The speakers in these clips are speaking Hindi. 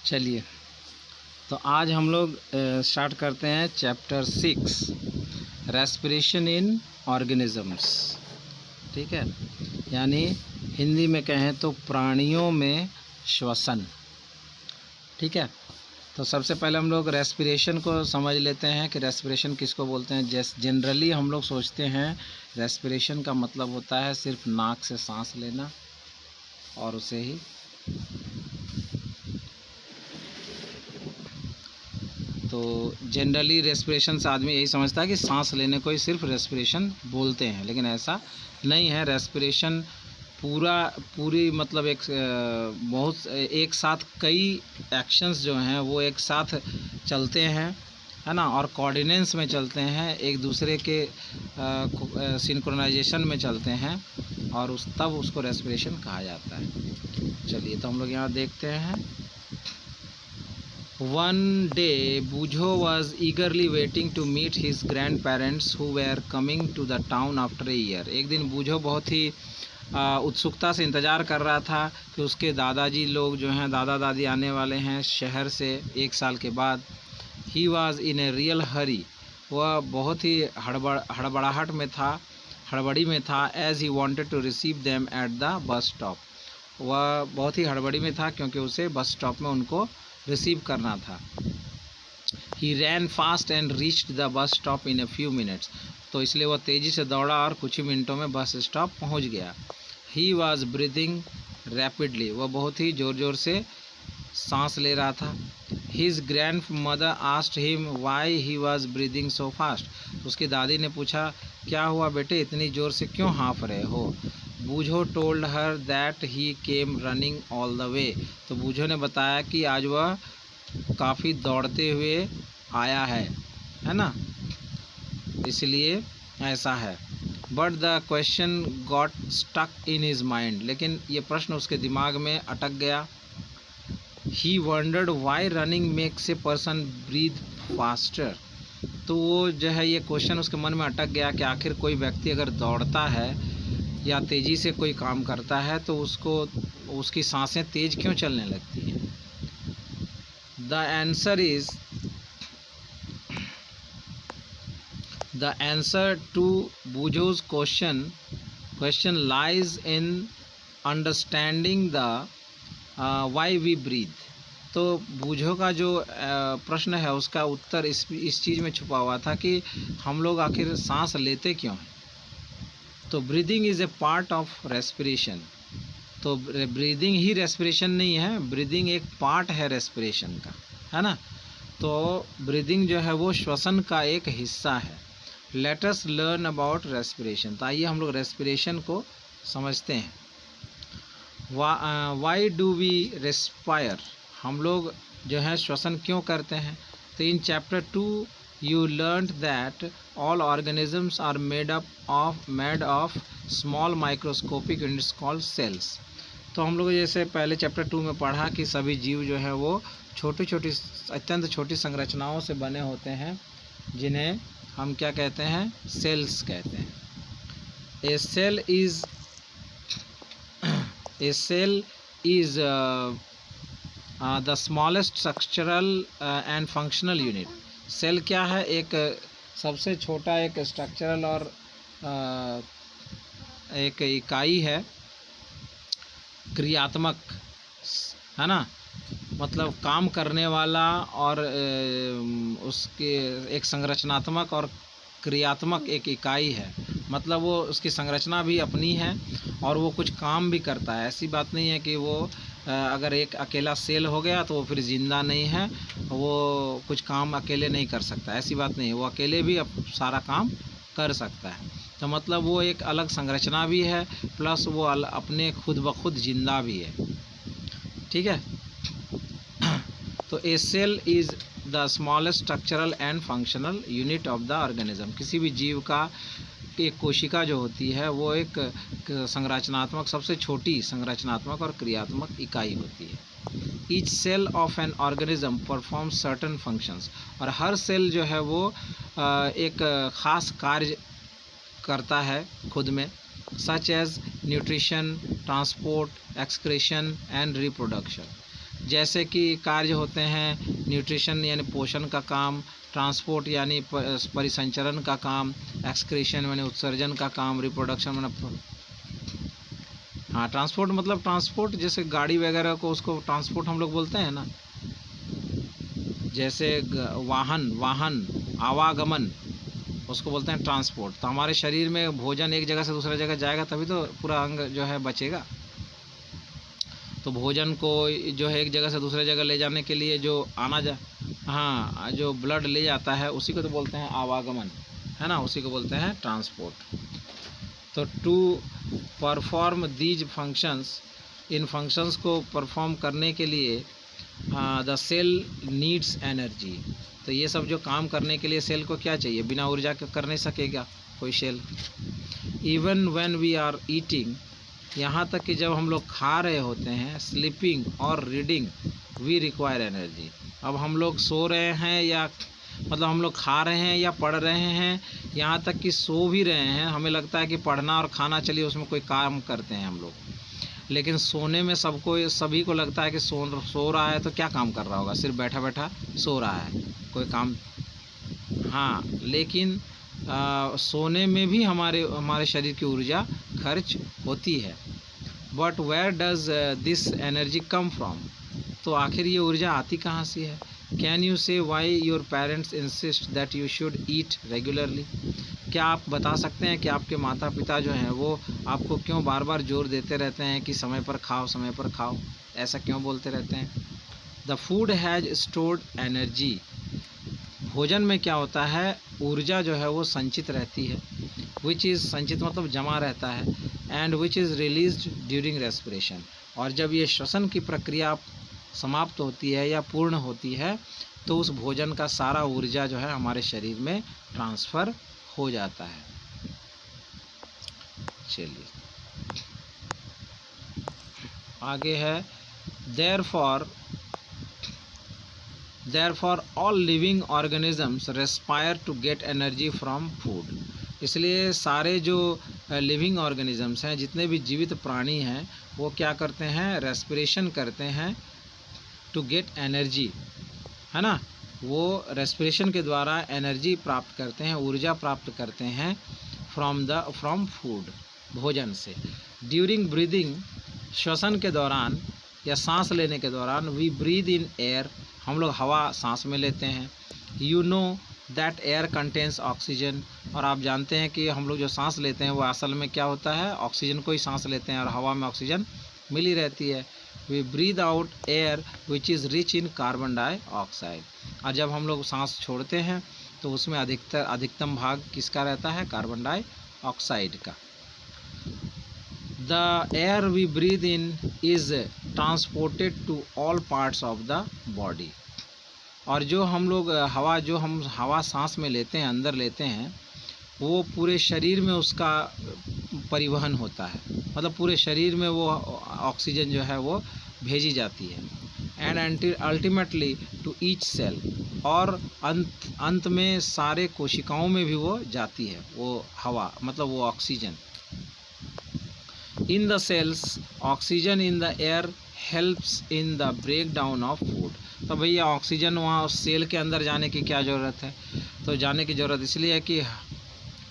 चलिए, तो आज हम लोग स्टार्ट करते हैं चैप्टर 6 रेस्पिरेशन इन ऑर्गेनिजम्स। ठीक है, यानी हिंदी में कहें तो प्राणियों में श्वसन। ठीक है, तो सबसे पहले हम लोग रेस्पिरेशन को समझ लेते हैं कि रेस्पिरेशन किसको बोलते हैं। जैसे जनरली हम लोग सोचते हैं रेस्पिरेशन का मतलब होता है सिर्फ नाक से सांस लेना और उसे ही तो जनरली रेस्पिरेशन से आदमी यही समझता है कि सांस लेने को ही सिर्फ रेस्पिरेशन बोलते हैं, लेकिन ऐसा नहीं है। रेस्पिरेशन पूरी मतलब बहुत एक साथ कई एक्शंस जो हैं वो एक साथ चलते हैं, है ना, और कोऑर्डिनेंस में चलते हैं, एक दूसरे के सिंक्रोनाइजेशन में चलते हैं, और तब उसको रेस्पिरेशन कहा जाता है। चलिए, तो हम लोग यहाँ देखते हैं। One day, Bujo was eagerly waiting to meet his grandparents who were coming to the town after a year. एक दिन बूझो बहुत ही उत्सुकता से इंतज़ार कर रहा था कि उसके दादाजी लोग जो हैं, दादा दादी आने वाले हैं शहर से 1 साल के बाद। He was in a real hurry. वह बहुत ही हड़बड़ी में था as he wanted to receive them at the bus stop. वह बहुत ही हड़बड़ी में था क्योंकि उसे बस स्टॉप में उनको रिसीव करना था। He ran fast and reached the bus stop in a few minutes. तो इसलिए वह तेज़ी से दौड़ा और कुछ ही मिनटों में बस स्टॉप पहुंच गया। He was breathing rapidly. वह बहुत ही ज़ोर ज़ोर से सांस ले रहा था। His grandmother asked him why he was breathing so fast. उसकी दादी ने पूछा, क्या हुआ बेटे, इतनी ज़ोर से क्यों हाँफ रहे हो? बूझो told her that he came running all the way. तो बूझो ने बताया कि आज वह काफ़ी दौड़ते हुए आया है ना, इसलिए ऐसा है। But the question got stuck in his mind. लेकिन ये प्रश्न उसके दिमाग में अटक गया। He wondered why running makes a person breathe faster. तो वो जो है, ये क्वेश्चन उसके मन में अटक गया कि आखिर कोई व्यक्ति अगर दौड़ता है या तेज़ी से कोई काम करता है तो उसकी सांसें तेज़ क्यों चलने लगती हैं। The answer to Bujo's question lies in understanding the why we breathe. तो बूझो का जो प्रश्न है उसका उत्तर इस चीज़ में छुपा हुआ था कि हम लोग आखिर सांस लेते क्यों हैं। तो breathing is a part of respiration. तो ब्रीदिंग ही रेस्पिरेशन नहीं है, ब्रीदिंग एक पार्ट है रेस्पिरेशन का, है ना। तो ब्रीदिंग जो है वो श्वसन का एक हिस्सा है। Let us learn about respiration. तो आइए हम लोग रेस्पिरेशन को समझते हैं। Why do we respire. हम लोग जो है श्वसन क्यों करते हैं। तो in chapter 2 you learned that all organisms are made of small microscopic units called cells. तो हम लोग जैसे पहले चैप्टर 2 में पढ़ा कि सभी जीव जो है वो अत्यंत छोटी संरचनाओं से बने होते हैं, जिन्हें हम क्या कहते हैं, सेल्स कहते हैं। A cell is the smallest structural and functional unit. Cell क्या है, एक सबसे छोटा एक स्ट्रक्चरल और एक इकाई है, क्रियात्मक, है ना, मतलब काम करने वाला, और उसके एक संरचनात्मक और क्रियात्मक एक इकाई है। मतलब वो उसकी संरचना भी अपनी है और वो कुछ काम भी करता है। ऐसी बात नहीं है कि वो अगर एक अकेला सेल हो गया तो वो फिर ज़िंदा नहीं है, वो कुछ काम अकेले नहीं कर सकता, ऐसी बात नहीं है। वो अकेले भी सारा काम कर सकता है। तो मतलब वो एक अलग संरचना भी है, प्लस वो अपने खुद ब खुद जिंदा भी है। ठीक है, तो a cell is the smallest structural and functional unit of the organism. किसी भी जीव का एक कोशिका जो होती है वो एक संरचनात्मक, सबसे छोटी संरचनात्मक और क्रियात्मक इकाई होती है। Each cell of an organism performs certain functions. और हर सेल जो है वो एक ख़ास कार्य करता है खुद में, such as nutrition, transport, excretion and reproduction. जैसे कि कार्य होते हैं न्यूट्रिशन यानी पोषण का काम, ट्रांसपोर्ट यानी परिसंचरण का काम, एक्सक्रीशन यानी उत्सर्जन का काम, रिप्रोडक्शन माने हाँ ट्रांसपोर्ट मतलब ट्रांसपोर्ट, जैसे गाड़ी वगैरह को उसको ट्रांसपोर्ट हम लोग बोलते हैं ना, जैसे वाहन आवागमन उसको बोलते हैं ट्रांसपोर्ट। तो हमारे शरीर में भोजन एक जगह से दूसरा जगह जाएगा तभी तो पूरा अंग जो है बचेगा। तो भोजन को जो है एक जगह से दूसरे जगह ले जाने के लिए जो हाँ जो ब्लड ले जाता है उसी को तो बोलते हैं आवागमन, है ना, उसी को बोलते हैं ट्रांसपोर्ट। तो टू परफॉर्म दीज फंक्शंस, इन फंक्शंस को परफॉर्म करने के लिए द सेल नीड्स एनर्जी। तो ये सब जो काम करने के लिए सेल को क्या चाहिए, बिना ऊर्जा के कर नहीं सकेगा कोई cell. Even when we are eating, यहाँ तक कि जब हम लोग खा रहे होते हैं, स्लीपिंग और रीडिंग वी रिक्वायर एनर्जी। अब हम लोग सो रहे हैं या मतलब हम लोग खा रहे हैं या पढ़ रहे हैं, यहाँ तक कि सो भी रहे हैं, हमें लगता है कि पढ़ना और खाना चलिए उसमें कोई काम करते हैं हम लोग, लेकिन सोने में सभी को लगता है कि सो रहा है तो क्या काम कर रहा होगा, सिर्फ बैठा बैठा सो रहा है, कोई काम। हाँ लेकिन सोने में भी हमारे शरीर की ऊर्जा खर्च होती है। But where does this energy come from, तो आखिर ये ऊर्जा आती कहाँ से है। Can you say why your parents insist that you should eat regularly, क्या आप बता सकते हैं कि आपके माता पिता जो हैं वो आपको क्यों बार बार जोर देते रहते हैं कि समय पर खाओ समय पर खाओ, ऐसा क्यों बोलते रहते हैं। The food has stored energy, भोजन में क्या होता है ऊर्जा जो है वो संचित रहती है, विच इज़ संचित मतलब जमा रहता है, and which is released during respiration, और जब ये श्वसन की प्रक्रिया समाप्त होती है या पूर्ण होती है तो उस भोजन का सारा ऊर्जा जो है हमारे शरीर में ट्रांसफ़र हो जाता है। चलिए आगे है, therefore all living organisms respire to get energy from food, इसलिए सारे जो लिविंग ऑर्गेनिजम्स हैं, जितने भी जीवित प्राणी हैं, वो क्या करते हैं, रेस्पिरेशन करते हैं टू गेट एनर्जी, है ना, वो रेस्पिरेशन के द्वारा एनर्जी प्राप्त करते हैं, ऊर्जा प्राप्त करते हैं फ्रॉम फूड, भोजन से। ड्यूरिंग ब्रीदिंग, श्वसन के दौरान या सांस लेने के दौरान, वी ब्रीद इन एयर, हम लोग हवा सांस में लेते हैं। You know that air contains oxygen, और आप जानते हैं कि हम लोग जो सांस लेते हैं वो असल में क्या होता है, ऑक्सीजन को ही सांस लेते हैं और हवा में ऑक्सीजन मिली रहती है। We breathe out air which is rich in carbon dioxide, और जब हम लोग सांस छोड़ते हैं तो उसमें अधिकतम भाग किसका रहता है, कार्बन डाइऑक्साइड का। The air we breathe in is transported to all parts of the body, और जो हम लोग हवा सांस में लेते हैं, अंदर लेते हैं, वो पूरे शरीर में उसका परिवहन होता है, मतलब पूरे शरीर में वो ऑक्सीजन जो है वो भेजी जाती है। And ultimately to each cell, और अंत में सारे कोशिकाओं में भी वो जाती है, वो हवा मतलब वो oxygen. In the cells oxygen in the air helps in the break down of food, तो भैया ऑक्सीजन वहाँ सेल के अंदर जाने की क्या ज़रूरत है, तो जाने की ज़रूरत इसलिए है कि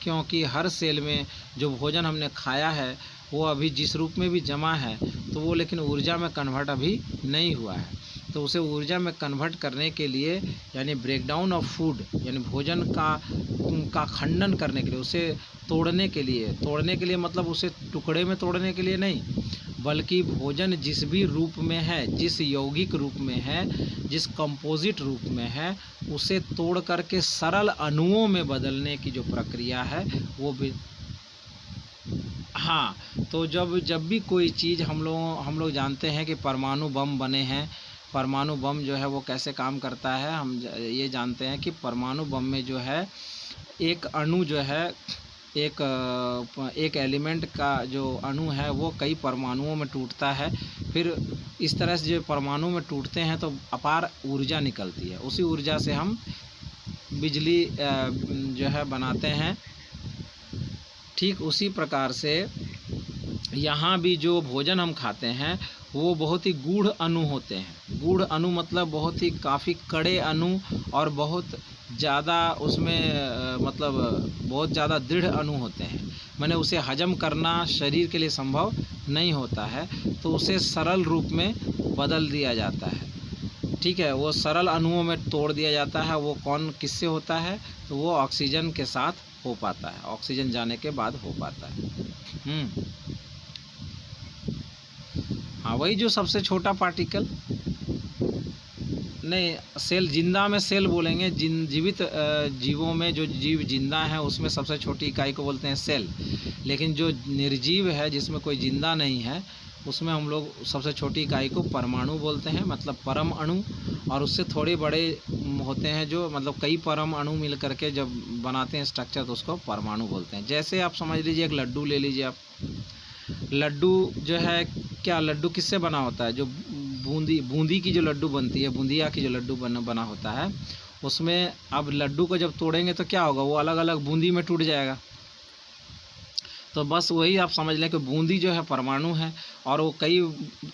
क्योंकि हर सेल में जो भोजन हमने खाया है वो अभी जिस रूप में भी जमा है तो वो लेकिन ऊर्जा में कन्वर्ट अभी नहीं हुआ है, तो उसे ऊर्जा में कन्वर्ट करने के लिए यानी ब्रेक डाउन ऑफ फूड यानी भोजन का खंडन करने के लिए, उसे तोड़ने के लिए मतलब उसे टुकड़े में तोड़ने के लिए नहीं, बल्कि भोजन जिस भी रूप में है, जिस यौगिक रूप में है, जिस कंपोजिट रूप में है, उसे तोड़ करके सरल अणुओं में बदलने की जो प्रक्रिया है वो भी। हाँ, तो जब भी कोई चीज़ हम लोग जानते हैं कि परमाणु बम बने हैं, परमाणु बम जो है वो कैसे काम करता है, हम ये जानते हैं कि परमाणु बम में जो है एक अणु जो है एक एलिमेंट का जो अणु है वो कई परमाणुओं में टूटता है, फिर इस तरह से जो परमाणु में टूटते हैं तो अपार ऊर्जा निकलती है, उसी ऊर्जा से हम बिजली जो है बनाते हैं। ठीक उसी प्रकार से यहाँ भी जो भोजन हम खाते हैं वो बहुत ही गूढ़ अणु होते हैं। गूढ़ अणु मतलब बहुत ही काफ़ी कड़े अणु और बहुत ज़्यादा उसमें मतलब बहुत ज़्यादा दृढ़ अणु होते हैं। मैंने उसे हजम करना शरीर के लिए संभव नहीं होता है, तो उसे सरल रूप में बदल दिया जाता है। ठीक है, वो सरल अणुओं में तोड़ दिया जाता है। वो कौन किससे होता है? तो वो ऑक्सीजन के साथ हो पाता है, ऑक्सीजन जाने के बाद हो पाता है। हाँ, वही जो सबसे छोटा पार्टिकल, नहीं सेल, जिंदा में सेल बोलेंगे। जीवित जीवों में जो जीव जिंदा है उसमें सबसे छोटी इकाई को बोलते हैं सेल। लेकिन जो निर्जीव है, जिसमें कोई जिंदा नहीं है, उसमें हम लोग सबसे छोटी इकाई को परमाणु बोलते हैं, मतलब परम अणु। और उससे थोड़े बड़े होते हैं जो मतलब कई परम अणु मिल करके जब बनाते हैं स्ट्रक्चर, तो उसको परमाणु बोलते हैं। जैसे आप समझ लीजिए एक लड्डू ले लीजिए आप। लड्डू जो है, क्या लड्डू किससे बना होता है? जो बूंदी की जो लड्डू बनती है, बूंदिया की जो लड्डू बना होता है, उसमें अब लड्डू को जब तोड़ेंगे तो क्या होगा? वो अलग अलग बूंदी में टूट जाएगा। तो बस वही आप समझ लें कि बूंदी जो है परमाणु है, और वो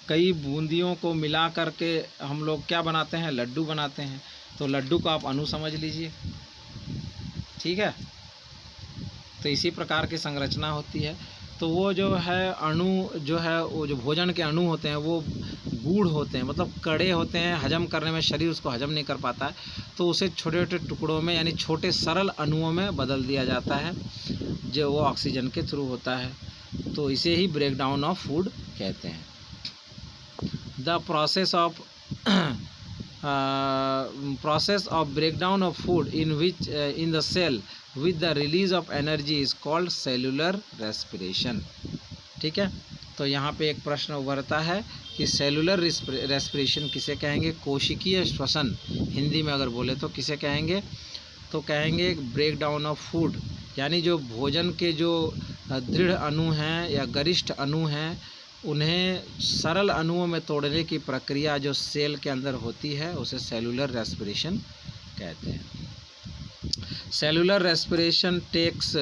कई बूंदियों को मिला करके हम लोग क्या बनाते हैं? लड्डू बनाते हैं। तो लड्डू को आप अणु समझ लीजिए। ठीक है, तो इसी प्रकार की संरचना होती है। तो वो जो है अणु जो है, वो जो भोजन के अणु होते हैं वो गूढ़ होते हैं, मतलब कड़े होते हैं। हजम करने में शरीर उसको हजम नहीं कर पाता है, तो उसे छोटे छोटे टुकड़ों में यानी छोटे सरल अणुओं में बदल दिया जाता है, जो वो ऑक्सीजन के थ्रू होता है। तो इसे ही ब्रेक डाउन ऑफ फूड कहते हैं। The process of breakdown of food in the cell with the release of energy is called cellular respiration। ठीक है, तो यहाँ पे एक प्रश्न उभरता है कि सेलुलर रेस्पिरेशन किसे कहेंगे? कोशिकीय श्वसन हिंदी में अगर बोले तो किसे कहेंगे? तो कहेंगे ब्रेक डाउन ऑफ फूड, यानी जो भोजन के जो दृढ़ अणु हैं या गरिष्ठ अणु हैं, उन्हें सरल अणुओं में तोड़ने की प्रक्रिया जो सेल के अंदर होती है, उसे सेलुलर रेस्पिरेशन कहते हैं। Cellular respiration takes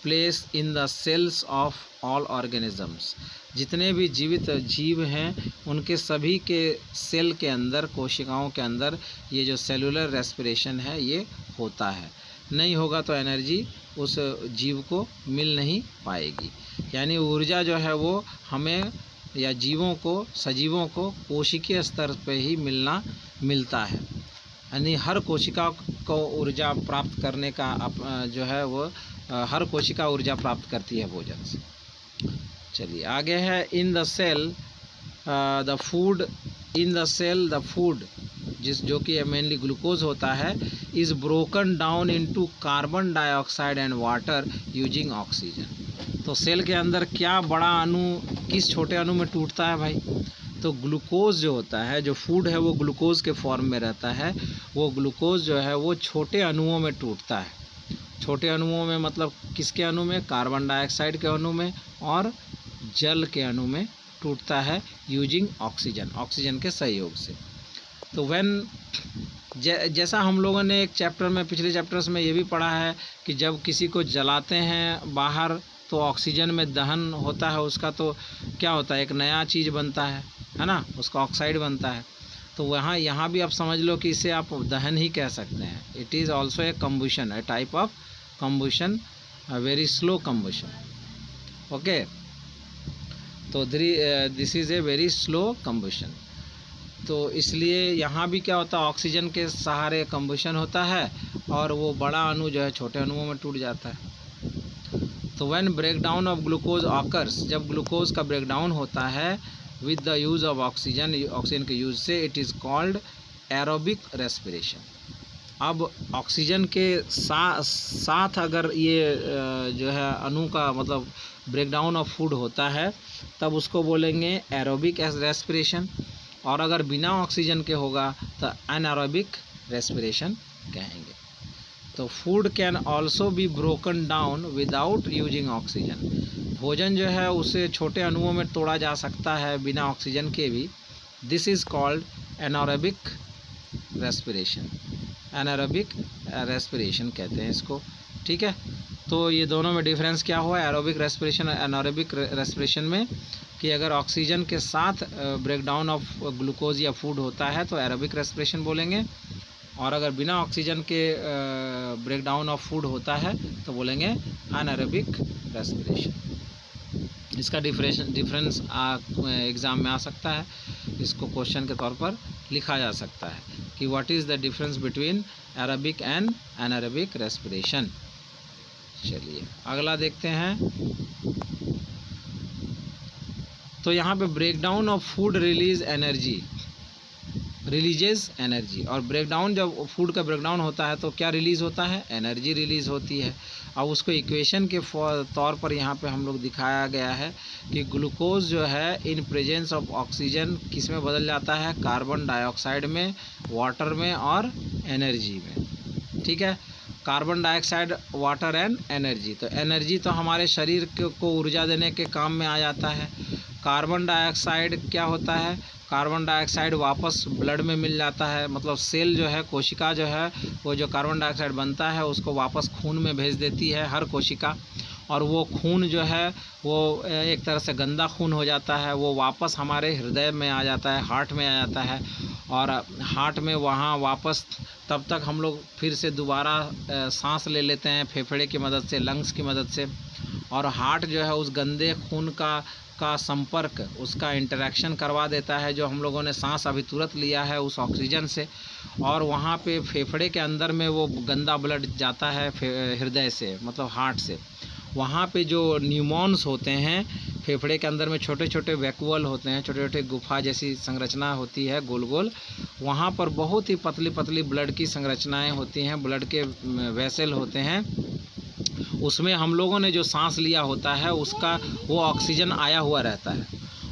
place in the cells of all organisms. जितने भी जीवित जीव हैं उनके सभी के सेल के अंदर, कोशिकाओं के अंदर ये जो सेलुलर रेस्पिरेशन है ये होता है। नहीं होगा तो एनर्जी उस जीव को मिल नहीं पाएगी। यानी ऊर्जा जो है वो हमें या जीवों को, सजीवों को कोशिकीय स्तर पे ही मिलता है। यानी हर कोशिका को ऊर्जा प्राप्त करने का जो है वो हर कोशिका ऊर्जा प्राप्त करती है भोजन से। चलिए आगे है, in the cell the food, in the cell the food जो कि मेनली ग्लूकोज होता है, is broken down into carbon dioxide and water using oxygen. तो सेल के अंदर क्या बड़ा अणु किस छोटे अणु में टूटता है भाई? तो ग्लूकोज जो होता है, जो फूड है वो ग्लूकोज के फॉर्म में रहता है। वो ग्लूकोज जो है वो छोटे अणुओं में टूटता है। छोटे अणुओं में मतलब किसके अणु में? कार्बन डाइऑक्साइड के अणु में और जल के अणु में टूटता है, यूजिंग ऑक्सीजन, ऑक्सीजन के सहयोग से। तो जैसा हम लोगों ने एक चैप्टर में, पिछले चैप्टर्स में ये भी पढ़ा है कि जब किसी को जलाते हैं बाहर तो ऑक्सीजन में दहन होता है उसका, तो क्या होता है? एक नया चीज़ बनता है ना, उसका ऑक्साइड बनता है। तो यहाँ भी आप समझ लो कि इसे आप दहन ही कह सकते हैं। It is also a combustion, a type of combustion, a very slow combustion. Okay, तो this is a very slow combustion. तो इसलिए यहाँ भी क्या होता है? ऑक्सीजन के सहारे कम्बुशन होता है और वो बड़ा अणु जो है छोटे अणुओं में टूट जाता है। तो when breakdown of glucose occurs, जब ग्लूकोज का ब्रेकडाउन होता है with the use of oxygen, oxygen के यूज़ से, it is called aerobic respiration. अब ऑक्सीजन के साथ अगर ये जो है अणु का मतलब ब्रेकडाउन ऑफ फूड होता है, तब उसको बोलेंगे एरोबिक रेस्पिरेशन। और अगर बिना ऑक्सीजन के होगा तो एनारोबिक रेस्पिरेशन कहेंगे। तो food can also be broken down without using oxygen. भोजन जो है उसे छोटे अणुओं में तोड़ा जा सकता है बिना ऑक्सीजन के भी। This is called anaerobic respiration, anaerobic respiration कहते हैं इसको। ठीक है, तो ये दोनों में डिफरेंस क्या हुआ एरोबिक रेस्पिरेशन और एनारोबिक रेस्पिरेशन में? कि अगर ऑक्सीजन के साथ ब्रेकडाउन ऑफ ग्लूकोज या फूड होता है तो एरोबिक रेस्पिरेशन बोलेंगे, और अगर बिना ऑक्सीजन के ब्रेकडाउन ऑफ फूड होता है तो बोलेंगे अनएरोबिक रेस्पिरेशन। इसका डिफरेंस एग्ज़ाम में आ सकता है, इसको क्वेश्चन के तौर पर लिखा जा सकता है कि what is the difference between aerobic and anaerobic respiration. चलिए अगला देखते हैं। तो यहाँ पे breakdown of food releases energy, और ब्रेकडाउन जब फूड का ब्रेकडाउन होता है तो क्या रिलीज़ होता है, एनर्जी रिलीज़ होती है। अब उसको इक्वेशन के तौर पर यहाँ पे हम लोग दिखाया गया है कि ग्लूकोज जो है इन प्रेजेंस ऑफ ऑक्सीजन किस में बदल जाता है, कार्बन डाइऑक्साइड में, वाटर में और एनर्जी में। ठीक है, carbon dioxide, water and energy. तो एनर्जी तो हमारे शरीर को ऊर्जा देने के काम में आ जाता है। कार्बन डाइऑक्साइड क्या होता है, कार्बन डाइऑक्साइड वापस ब्लड में मिल जाता है, मतलब सेल जो है, कोशिका जो है, वो जो कार्बन डाइऑक्साइड बनता है उसको वापस खून में भेज देती है हर कोशिका, और वो खून जो है वो एक तरह से गंदा खून हो जाता है, वो वापस हमारे हृदय में आ जाता है, हार्ट में आ जाता है, और हार्ट में वहाँ वापस तब तक हम लोग फिर से दोबारा सांस ले लेते हैं फेफड़े की मदद से, लंग्स की मदद से, और हार्ट जो है उस गंदे खून का संपर्क, उसका इंटरेक्शन करवा देता है जो हम लोगों ने सांस अभी तुरंत लिया है उस ऑक्सीजन से, और वहाँ पे फेफड़े के अंदर में वो गंदा ब्लड जाता है हृदय से, मतलब हार्ट से। वहाँ पे जो न्यूमॉन्स होते हैं फेफड़े के अंदर में, छोटे छोटे वैक्यूल होते हैं, छोटे छोटे गुफा जैसी संरचना होती है गोल गोल, वहाँ पर बहुत ही पतली पतली ब्लड की संरचनाएं होती हैं, ब्लड के वेसल होते हैं। उसमें हम लोगों ने जो सांस लिया होता है उसका वो ऑक्सीजन आया हुआ रहता है,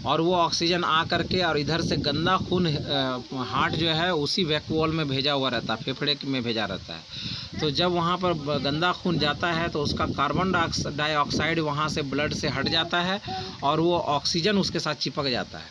और वो ऑक्सीजन आ करके और इधर से गंदा खून हार्ट जो है उसी वैक्यूल में भेजा हुआ रहता है, फेफड़े में भेजा रहता है। तो जब वहाँ पर गंदा खून जाता है तो उसका कार्बन डाइऑक्साइड वहाँ से ब्लड से हट जाता है और वो ऑक्सीजन उसके साथ चिपक जाता है,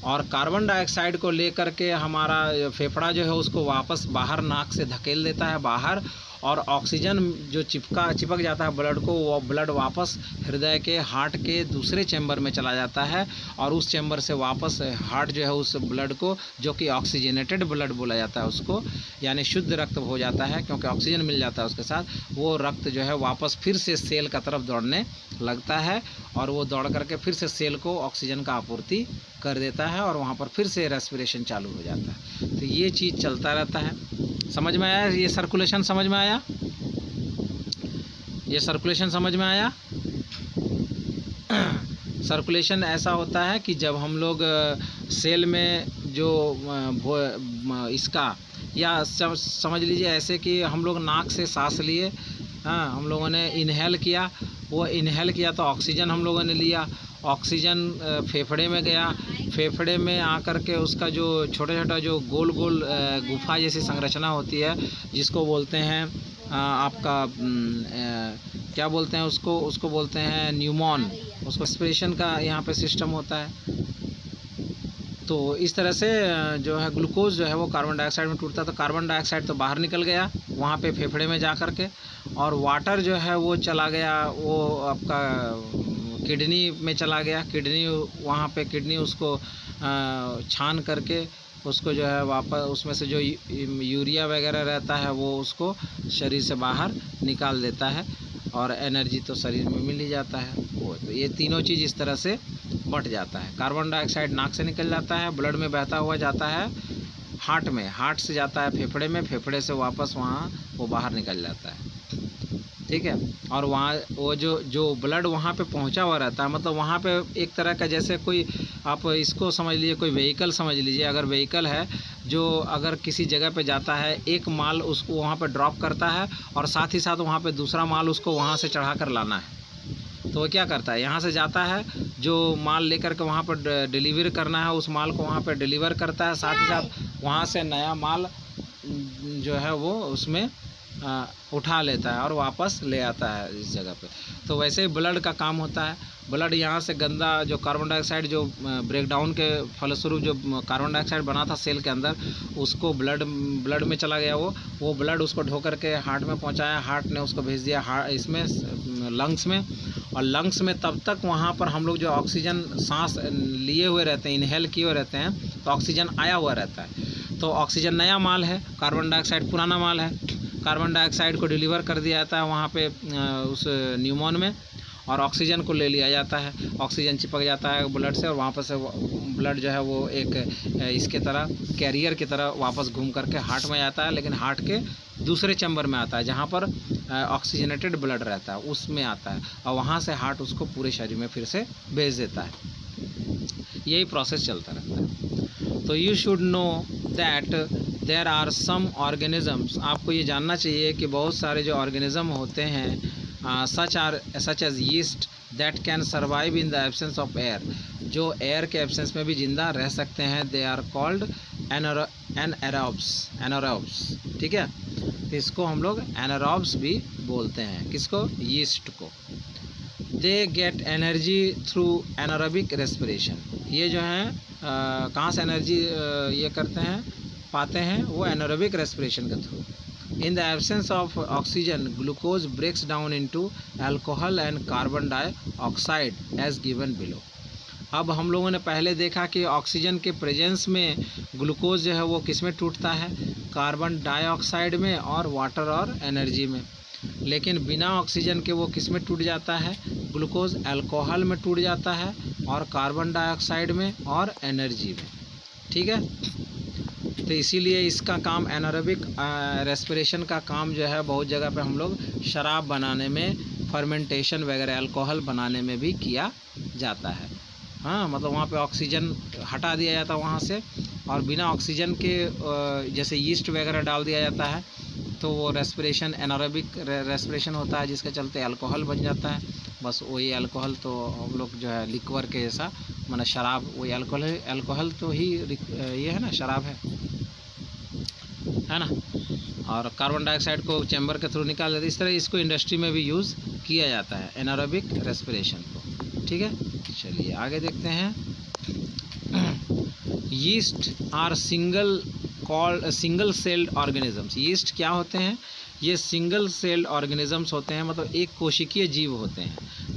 और कार्बन डाइऑक्साइड को लेकर के हमारा फेफड़ा जो है उसको वापस बाहर नाक से धकेल देता है बाहर, और ऑक्सीजन जो चिपक जाता है ब्लड को, वो ब्लड वापस हृदय के, हार्ट के दूसरे चैम्बर में चला जाता है, और उस चैम्बर से वापस हार्ट जो है उस ब्लड को, जो कि ऑक्सीजनेटेड ब्लड बोला जाता है उसको, यानी शुद्ध रक्त हो जाता है क्योंकि ऑक्सीजन मिल जाता है उसके साथ, वो रक्त जो है वापस फिर से सेल का तरफ दौड़ने लगता है, और वो दौड़ करके फिर से सेल को ऑक्सीजन का आपूर्ति कर देता है, और वहाँ पर फिर से रेस्पिरेशन चालू हो जाता है। तो ये चीज़ चलता रहता है। समझ में आया? ये सर्कुलेशन समझ में आया? ये सर्कुलेशन समझ में आया? सर्कुलेशन ऐसा होता है कि जब हम लोग सेल में जो इसका, या समझ लीजिए ऐसे कि हम लोग नाक से सांस लिए, हाँ, हम लोगों ने इनहेल किया, वो इनहेल किया तो ऑक्सीजन हम लोगों ने लिया, ऑक्सीजन फेफड़े में गया, फेफड़े में आकर के उसका जो छोटा छोटा जो गोल गोल गुफा जैसी संरचना होती है, जिसको बोलते हैं आपका क्या बोलते हैं उसको बोलते हैं न्यूमॉन, उसको रेस्पिरेशन का यहाँ पे सिस्टम होता है। तो इस तरह से जो है ग्लूकोज जो है वो कार्बन डाइऑक्साइड में टूटता है, तो कार्बन डाइऑक्साइड तो बाहर निकल गया वहाँ पे फेफड़े में जा कर के, और वाटर जो है वो चला गया, वो आपका किडनी में चला गया, किडनी वहाँ पे किडनी उसको छान करके उसको जो है वापस उसमें से जो यूरिया वगैरह रहता है वो उसको शरीर से बाहर निकाल देता है, और एनर्जी तो शरीर में मिल ही जाता है वो। तो ये तीनों चीज़ इस तरह से बट जाता है। कार्बन डाइऑक्साइड नाक से निकल जाता है, ब्लड में बहता हुआ जाता है हार्ट में, हार्ट से जाता है फेफड़े में, फेफड़े से वापस वहाँ वो बाहर निकल जाता है, ठीक है। और वहाँ वो जो ब्लड वहाँ पे पहुँचा हुआ रहता है, मतलब वहाँ पे एक तरह का जैसे कोई, आप इसको समझ लीजिए कोई व्हीकल समझ लीजिए, अगर व्हीकल है जो अगर किसी जगह पे जाता है, एक माल उसको वहाँ पे ड्रॉप करता है और साथ ही साथ वहाँ पे दूसरा माल उसको वहाँ से चढ़ा कर लाना है, तो वो क्या करता है, यहाँ से जाता है, जो माल लेकर के वहाँ पर डिलीवर करना है उस माल को वहाँ पर डिलीवर करता है, साथ ही साथ वहाँ से नया माल जो है वो उसमें उठा लेता है और वापस ले आता है इस जगह पे। तो वैसे ही ब्लड का काम होता है। ब्लड यहाँ से गंदा जो कार्बन डाइऑक्साइड जो ब्रेकडाउन के फलस्वरूप जो कार्बन डाइऑक्साइड बना था सेल के अंदर, उसको ब्लड में चला गया, वो ब्लड उसको ढो करके हार्ट में पहुँचाया, हार्ट ने उसको भेज दिया इसमें लंग्स में, और लंग्स में तब तक वहाँ पर हम लोग जो ऑक्सीजन सांस लिए हुए रहते हैं, इनहेल किए हुए रहते हैं, तो ऑक्सीजन आया हुआ रहता है। तो ऑक्सीजन नया माल है, कार्बन डाइऑक्साइड पुराना माल है। कार्बन डाइऑक्साइड को डिलीवर कर दिया जाता है वहाँ पे उस न्यूमॉन में, और ऑक्सीजन को ले लिया जाता है। ऑक्सीजन चिपक जाता है ब्लड से, और वहाँ पर से ब्लड जो है वो एक इसके तरह कैरियर की तरह वापस घूम करके हार्ट में आता है, लेकिन हार्ट के दूसरे चैम्बर में आता है जहाँ पर ऑक्सीजनेटेड ब्लड रहता है, उसमें आता है, और वहाँ से हार्ट उसको पूरे शरीर में फिर से भेज देता है। यही प्रोसेस चलता रहता है। तो you should know that there are some organisms, आपको ये जानना चाहिए कि बहुत सारे जो ऑर्गेनिज्म होते हैं such as yeast that can survive in the absence of air, जो एयर के एब्सेंस में भी जिंदा रह सकते हैं। दे आर कॉल्ड एनारोब्स, ठीक है। इसको हम लोग एनारोब्स भी बोलते हैं, किसको? यीस्ट को। They get energy through anaerobic respiration, ये जो है कहाँ से एनर्जी ये करते हैं, पाते हैं, वो एनारोबिक रेस्पिरेशन के through. In the absence of oxygen, glucose breaks down into alcohol and carbon dioxide as given below. अब हम लोगों ने पहले देखा कि ऑक्सीजन के प्रेजेंस में ग्लूकोज जो है वो किस में टूटता है? कार्बन डाइऑक्साइड में और वाटर और एनर्जी में। लेकिन बिना ऑक्सीजन के वो किस में टूट जाता है? ग्लूकोज अल्कोहल में टूट जाता है, और कार्बन डाइऑक्साइड में और एनर्जी में, ठीक है। तो इसीलिए इसका काम एनारोबिक रेस्पिरेशन का काम जो है बहुत जगह पे हम लोग शराब बनाने में, फर्मेंटेशन वगैरह अल्कोहल बनाने में भी किया जाता है। हाँ, मतलब वहाँ पे ऑक्सीजन हटा दिया जाता है वहाँ से, और बिना ऑक्सीजन के जैसे यीस्ट वगैरह डाल दिया जाता है, तो वो रेस्पिरेशन एनारोबिक रेस्पिरेशन होता है, जिसके चलते अल्कोहल बन जाता है। बस वही अल्कोहल तो हम लोग जो है लिक्वर के जैसा, माने शराब, वही अल्कोहल तो ही ये है ना, शराब है ना। और कार्बन डाइऑक्साइड को चैम्बर के थ्रू निकाल देते। इस तरह इसको इंडस्ट्री में भी यूज़ किया जाता है एनारोबिक रेस्पिरेशन को, ठीक है। चलिए आगे देखते हैं। Yeast are single celled organisms. Yeast क्या होते हैं? ये सिंगल सेल्ड ऑर्गेनिजम्स होते हैं, मतलब एक कोशिकीय जीव होते हैं।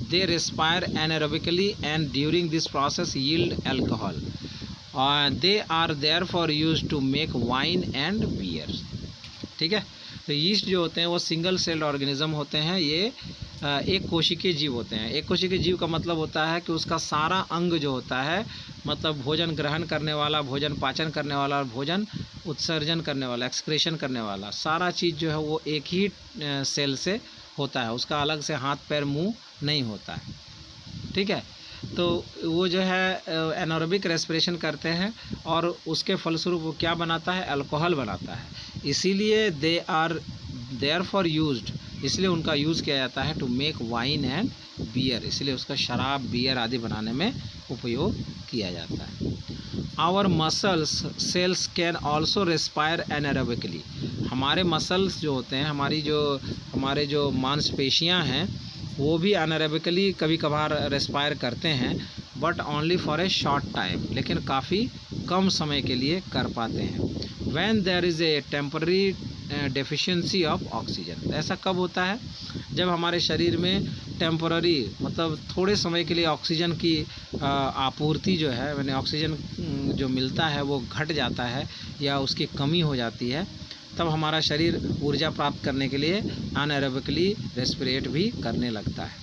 They respire anaerobically and during this process yield alcohol. They are therefore use to make wine and beer, ठीक है। तो यीस्ट जो होते हैं वो सिंगल सेल्ड ऑर्गेनिज्म होते हैं। ये एक कोशिकीय जीव होते हैं। एक कोशिकीय जीव का मतलब होता है कि उसका सारा अंग जो होता है, मतलब भोजन ग्रहण करने वाला, भोजन पाचन करने वाला और भोजन उत्सर्जन करने वाला, एक्सक्रेशन करने वाला, सारा चीज़ जो है वो एक ही सेल से होता है। उसका अलग से हाथ पैर मुंह नहीं होता है, ठीक है। तो वो जो है एनारोबिक रेस्पिरेशन करते हैं, और उसके फलस्वरूप वो क्या बनाता है? अल्कोहल बनाता है। इसीलिए they are therefore used, इसलिए उनका यूज़ किया जाता है to make wine and beer, इसलिए उसका शराब, बियर आदि बनाने में उपयोग किया जाता है। Our muscles cells can also respire anaerobically. हमारे मसल्स जो होते हैं, हमारे जो मांसपेशियां हैं, वो भी एनारोबिकली कभी कभार रेस्पायर करते हैं, but only for a short time, लेकिन काफ़ी कम समय के लिए कर पाते हैं। When there is a temporary deficiency of oxygen. ऐसा कब होता है? जब हमारे शरीर में टेम्पररी, मतलब थोड़े समय के लिए ऑक्सीजन की आपूर्ति जो है, यानी ऑक्सीजन जो मिलता है वो घट जाता है या उसकी कमी हो जाती है, तब हमारा शरीर ऊर्जा प्राप्त करने के लिए अनएरोबिकली रेस्पिरेट भी करने लगता है।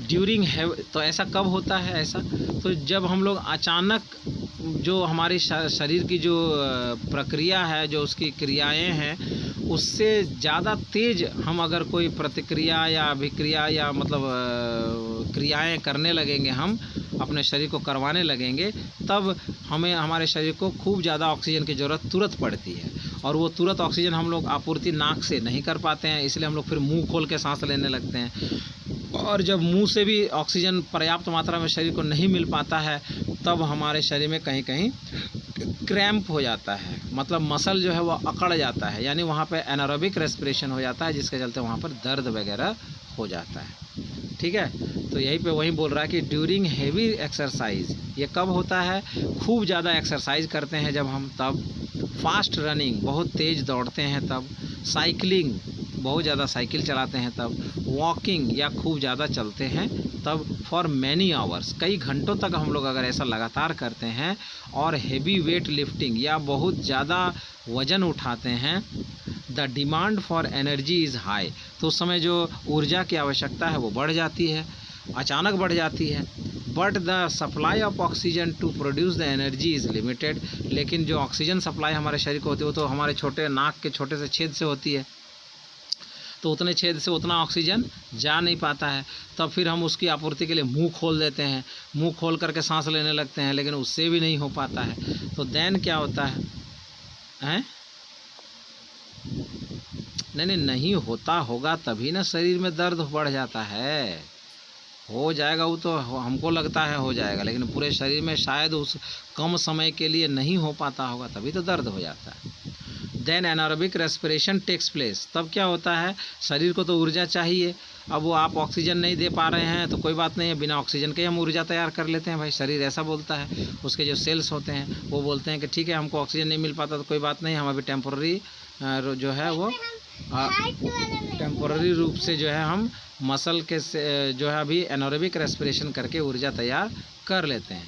ड्यूरिंग तो ऐसा कब होता है? ऐसा तो जब हम लोग अचानक जो हमारी शरीर की जो प्रक्रिया है, जो उसकी क्रियाएं हैं, उससे ज़्यादा तेज़ हम अगर कोई प्रतिक्रिया या अभिक्रिया या मतलब क्रियाएं करने लगेंगे, हम अपने शरीर को करवाने लगेंगे, तब हमें हमारे शरीर को खूब ज़्यादा ऑक्सीजन की ज़रूरत तुरंत पड़ती है, और वो तुरंत ऑक्सीजन हम लोग आपूर्ति नाक से नहीं कर पाते हैं, इसलिए हम लोग फिर मुंह खोल के सांस लेने लगते हैं। और जब मुंह से भी ऑक्सीजन पर्याप्त मात्रा में शरीर को नहीं मिल पाता है, तब हमारे शरीर में कहीं कहीं क्रैम्प हो जाता है, मतलब मसल जो है वो अकड़ जाता है, यानी वहाँ पे एनारोबिक रेस्पिरेशन हो जाता है, जिसके चलते वहाँ पर दर्द वगैरह हो जाता है। ठीक है, तो यहीं पे वही बोल रहा है कि ड्यूरिंग हेवी एक्सरसाइज, ये कब होता है, खूब ज़्यादा एक्सरसाइज करते हैं जब हम, तब फास्ट रनिंग, बहुत तेज़ दौड़ते हैं तब, साइकिलिंग, बहुत ज़्यादा साइकिल चलाते हैं तब, वॉकिंग या खूब ज़्यादा चलते हैं तब, फॉर मैनी आवर्स, कई घंटों तक हम लोग अगर ऐसा लगातार करते हैं, और हेवी वेट लिफ्टिंग या बहुत ज़्यादा वज़न उठाते हैं, the demand for energy is high, तो उस समय जो ऊर्जा की आवश्यकता है वो बढ़ जाती है, अचानक बढ़ जाती है। But the supply of oxygen to produce the energy is limited, लेकिन जो ऑक्सीजन सप्लाई हमारे शरीर को होती है वो तो हमारे छोटे नाक के छोटे से छेद से होती है, तो उतने छेद से उतना ऑक्सीजन जा नहीं पाता है। तब फिर हम उसकी आपूर्ति के लिए मुंह खोल देते हैं, मुंह खोल करके सांस लेने लगते हैं, लेकिन उससे भी नहीं हो पाता है। तो देन क्या होता है, हैं? नहीं होता होगा तभी ना शरीर में दर्द बढ़ जाता है। हो जाएगा वो तो हमको लगता है हो जाएगा, लेकिन पूरे शरीर में शायद उस कम समय के लिए नहीं हो पाता होगा, तभी तो दर्द हो जाता है। Then anaerobic respiration takes place, तब क्या होता है, शरीर को तो ऊर्जा चाहिए, अब वो आप ऑक्सीजन नहीं दे पा रहे हैं तो कोई बात नहीं है, बिना ऑक्सीजन के हम ऊर्जा तैयार कर लेते हैं भाई, शरीर ऐसा बोलता है। उसके जो सेल्स होते हैं वो बोलते हैं कि ठीक है, हमको ऑक्सीजन नहीं मिल पाता तो कोई बात नहीं, हम अभी टेम्पोररी जो है वो टेम्पोररी रूप से जो है हम मसल के जो है अभी एनारोबिक रेस्पिरेशन करके ऊर्जा तैयार कर लेते हैं,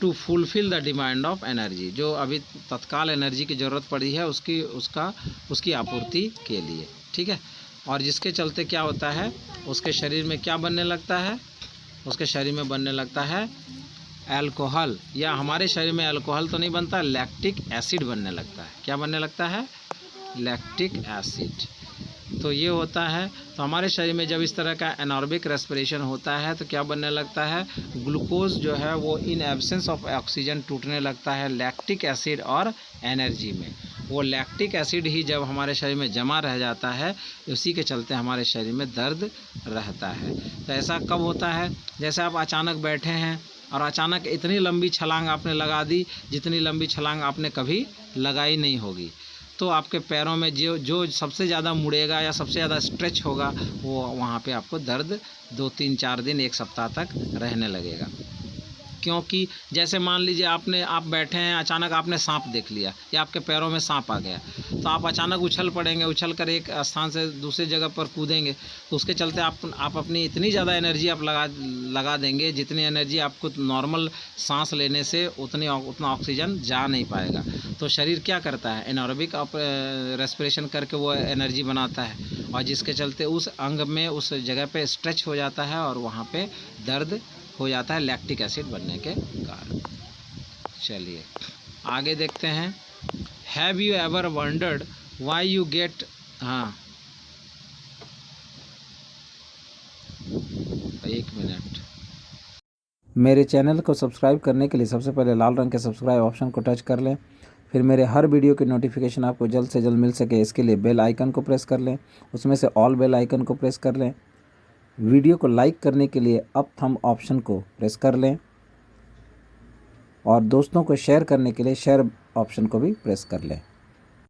to fulfil the demand of energy, जो अभी तत्काल एनर्जी की ज़रूरत पड़ी है उसकी आपूर्ति के लिए। ठीक है, और जिसके चलते क्या होता है, उसके शरीर में क्या बनने लगता है, उसके शरीर में बनने लगता है अल्कोहल, या हमारे शरीर में अल्कोहल तो नहीं बनता, लैक्टिक एसिड बनने लगता है। क्या बनने लगता है, लैक्टिक एसिड। तो ये होता है, तो हमारे शरीर में जब इस तरह का एनारोबिक रेस्पिरेशन होता है तो क्या बनने लगता है, ग्लूकोज जो है वो इन एब्सेंस ऑफ ऑक्सीजन टूटने लगता है लैक्टिक एसिड और एनर्जी में। वो लैक्टिक एसिड ही जब हमारे शरीर में जमा रह जाता है, उसी के चलते हमारे शरीर में दर्द रहता है। तो ऐसा कब होता है, जैसे आप अचानक बैठे हैं और अचानक इतनी लंबी छलांग आपने लगा दी जितनी लंबी छलांग आपने कभी लगाई नहीं होगी, तो आपके पैरों में जो सबसे ज़्यादा मुड़ेगा या सबसे ज़्यादा स्ट्रेच होगा, वो वहाँ पे आपको दर्द 2-3-4 दिन 1 सप्ताह तक रहने लगेगा। क्योंकि जैसे मान लीजिए आप बैठे हैं, अचानक आपने सांप देख लिया या आपके पैरों में सांप आ गया, तो आप अचानक उछल पड़ेंगे, उछल कर एक स्थान से दूसरी जगह पर कूदेंगे, तो उसके चलते आप अपनी इतनी ज़्यादा एनर्जी आप लगा देंगे, जितनी एनर्जी आपको नॉर्मल सांस लेने से उतना ऑक्सीजन जा नहीं पाएगा। तो शरीर क्या करता है, एनारोबिक रेस्पिरेशन करके वो एनर्जी बनाता है, और जिसके चलते उस अंग में उस जगह पे स्ट्रेच हो जाता है और वहाँ पे दर्द हो जाता है लैक्टिक एसिड बनने के कारण। चलिए आगे देखते हैं। Have you ever wondered why you get, हाँ 1 मिनट। मेरे चैनल को सब्सक्राइब करने के लिए सबसे पहले लाल रंग के सब्सक्राइब ऑप्शन को टच कर लें, फिर मेरे हर वीडियो की नोटिफिकेशन आपको जल्द से जल्द मिल सके, इसके लिए बेल आइकन को प्रेस कर लें, उसमें से ऑल बेल आइकन को प्रेस कर लें। वीडियो को लाइक करने के लिए अप थंब ऑप्शन को प्रेस कर लें, और दोस्तों को शेयर करने के लिए शेयर ऑप्शन को भी प्रेस कर लें।